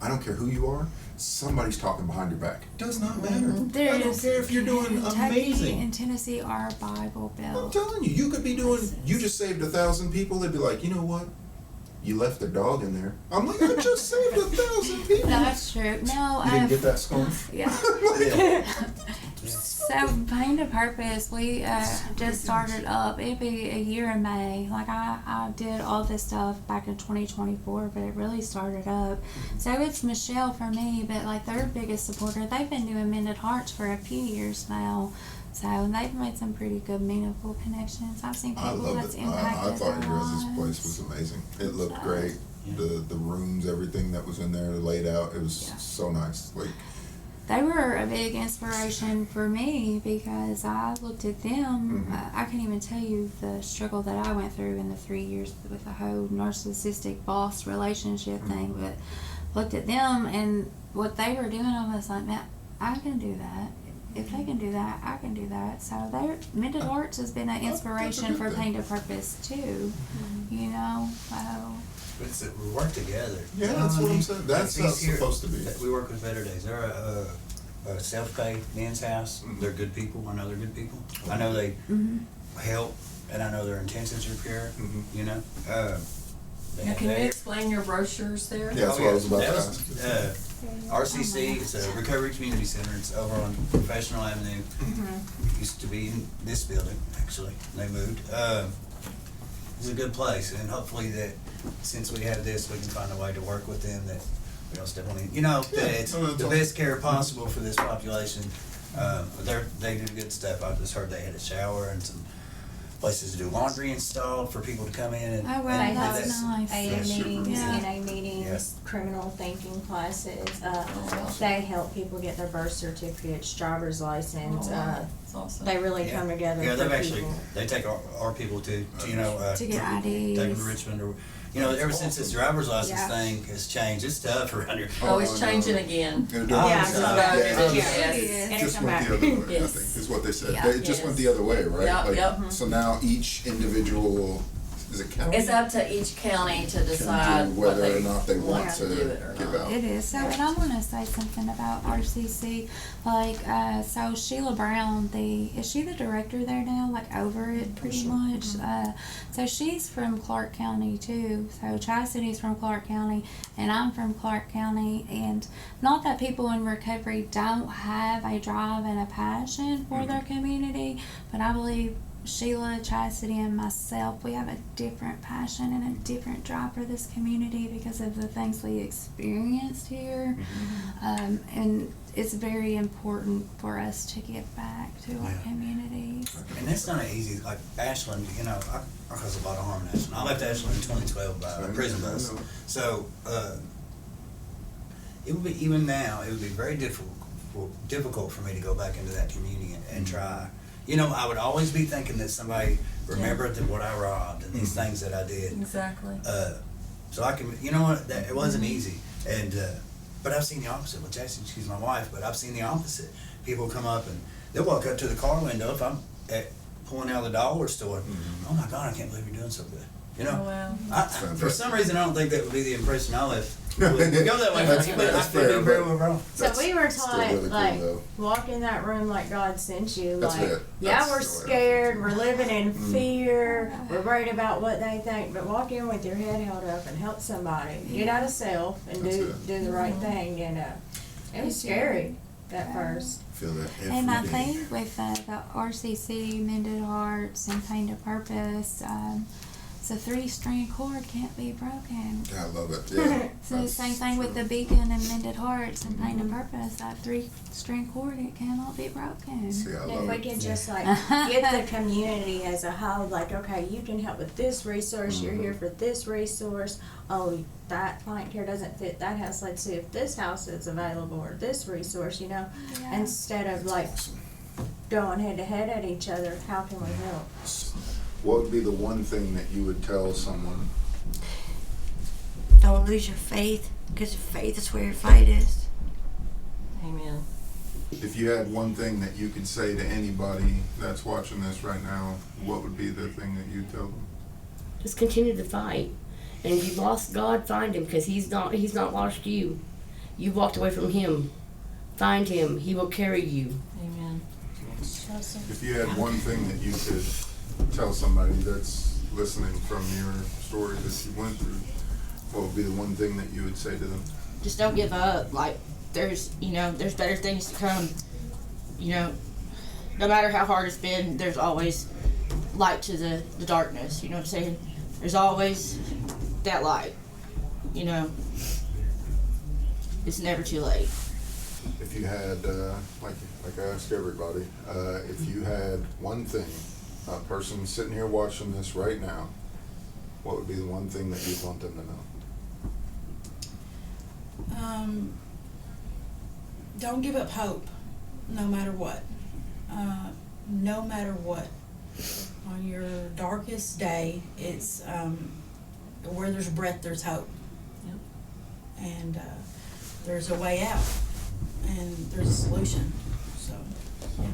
I don't care who you are, somebody's talking behind your back. Does not matter. I don't care if you're doing Kentucky amazing. and Tennessee are Bible I'm Belt. telling you, you could be doing, you just saved 1,000 people, they'd be like, you know what? You left their dog in there. I'm like, I just saved 1,000 people. That's true. No, You didn't get that scarf? Yeah. So, Painted Purpose, we just started up. It'll be a year in May. Like, I did all this stuff back in 2024, but it really started up. So, it's Michelle for me, but like their biggest supporter, they've been doing Mended Hearts for a few years now. So, and they've made some pretty good, meaningful connections. I've seen I people loved that's it. impacted I thought their your guys' lives. place was amazing. It looked great. The rooms, everything that was in there laid out, it was so nice. Like, They were a big inspiration for me because I looked at them. I can't even tell you the struggle that I went through in the 3 years with the whole narcissistic boss relationship thing. But looked at them and what they were doing, I was like, man, I can do that. If they can do that, I can do that. So Mended Hearts has been an inspiration for Painted Purpose too. You know, so. We work together. yeah, You know that's I what I'm mean? saying. That's Like how these it's here- supposed to be. We work with Better Days. They're a self-pay men's house. They're good people. I know they're good people. I know they help, and I know their intentions are pure. You know. Now, can you explain your brochures there? Yeah, that's what I was about to That ask. RCC is a recovery community center. It's over on Professional Avenue. It used to be in this building, actually. They moved. It's a good place, and hopefully that since we have this, we can find a way to work with them that we don't step on it. You know, that it's no, that's the awesome. best care possible for this population. They do good stuff. I just heard they had a shower and some places to do laundry installed for people to come in and. Oh, wow, and do that's that. nice. AA That's super meetings, cool. NA meetings, criminal thinking classes. They help people get their birth certificates, driver's license. That's awesome. They really come together Yeah, for they've actually, people. they take our people to you know, To get take them IDs. to Richmond or, you know, ever since this driver's license Yeah. thing has changed, it's tough around here. Oh, it's no. changing again. They're doing Yeah, it. it's about- Yes. It And Just come went back. the other way, I Yes. think, is what they said. Yeah. It just went the other way, right? Yep, Like, yep. So now each individual, is it county? It's up to each county to decide do what whether they or not they want want to to do it or give not. out. It is. So, and I want to say something about RCC. Like, so Sheila Brown, is she the director there now? Like, over it pretty much? So she's from Clark County too. So Tri-City's from Clark County, and I'm from Clark County. And not that people in recovery don't have a drive and a passion for their community, but I believe Sheila, Chastity, and myself, we have a different passion and a different drive for this community because of the things we experienced here. And it's very important for us to give back to our communities. And that's not an easy, like Ashland, you know, I caused a lot of harm in Ashland. I left Ashland in 2012 by a prison bus. So, it would be, even now, it would be very difficult for me to go back into that community and try. You know, I would always be thinking that somebody remembered that what I robbed and these things that I did. Exactly. So I can, you know what, that it wasn't easy. And, but I've seen the opposite with Jason. She's my wife, but I've seen the opposite. People come up and they'll walk up to the car window if I'm pulling out of the dollar store. Oh my God, I can't believe you're doing so good. You know, Oh, wow. for some reason, I don't think that would be the impression I left. We go that way, That's- but I that's could fair, do very but- well wrong. So we were Still taught, really cool, like, though. walk in that room like God sent you. That's Like, it. yeah, That's we're the way I scared, we're living in fear, we're worried about what they think, but walk in with your head held up and help somebody. Get out of self and That's do it. do the right thing. And it was scary at first. Feel that every And I day. think with the RCC, Mended Hearts, and Painted Purpose, So 3-strand cord can't be broken. I love it. Yeah. So That's same thing with true. the beacon and Mended Hearts and Pain and Purpose. That 3-strand cord, it cannot be broken. See, I If love we it. could just like get the community as a whole, like, okay, you can help with this resource, you're here for this resource. Oh, that client care doesn't fit that house, let's see if this house is available or this resource, you know? Yeah. Instead of like going head to head at each other, how can we help? What would be the one thing that you would tell someone? Don't lose your faith, because faith is where your fight is. Amen. If you had one thing that you could say to anybody that's watching this right now, what would be the thing that you'd tell them? Just continue to fight. And if you've lost God, find him, because he's not lost you. You've walked away from him. Find him. He will carry you. Amen. If you had one thing that you could tell somebody that's listening from your story that you went through, what would be the one thing that you would say to them? Just don't give up. Like, there's better things to come. No matter how hard it's been, there's always light to the darkness. You know what I'm saying? There's always that light. It's never too late. If you had, like I ask everybody, if you had one thing, a person sitting here watching this right now, what would be the one thing that you'd want them to know? Don't give up hope, no matter what. No matter what. On your darkest day, it's where there's breath, there's hope. Yep. And there's a way out, and there's a solution. So, yeah.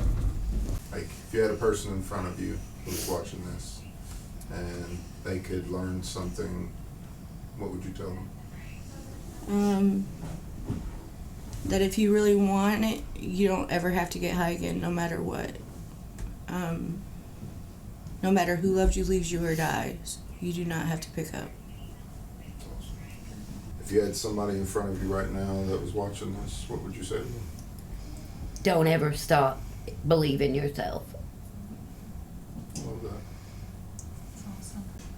Like, if you had a person in front of you who's watching this and they could learn something, what would you tell them? That if you really want it, you don't ever have to get high again, no matter what. No matter who loves you, leaves you, or dies, you do not have to pick up. If you had somebody in front of you right now that was watching this, what would you say to them? Don't ever stop believing yourself. Love that.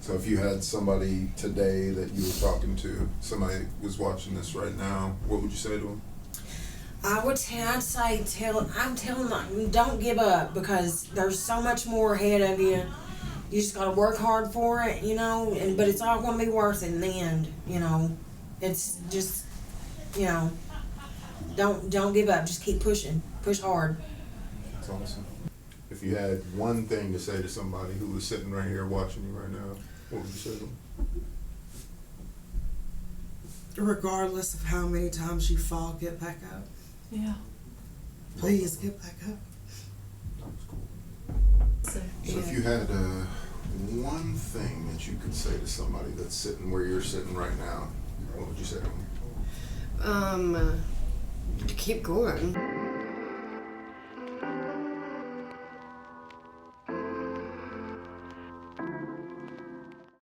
So if you had somebody today that you were talking to, somebody was watching this right now, what would you say to them? I'm telling them, don't give up, because there's so much more ahead of you. You just gotta work hard for it, but it's all gonna be worth it in the end, It's just, don't give up. Just keep pushing. Push hard. That's awesome. If you had one thing to say to somebody who was sitting right here watching you right now, what would you say to them? Regardless of how many times you fall, get back up. Yeah. Please get back up. That was cool. So, So if you had one thing that you could say to somebody that's sitting where you're sitting right now, what would you say to them? To keep going.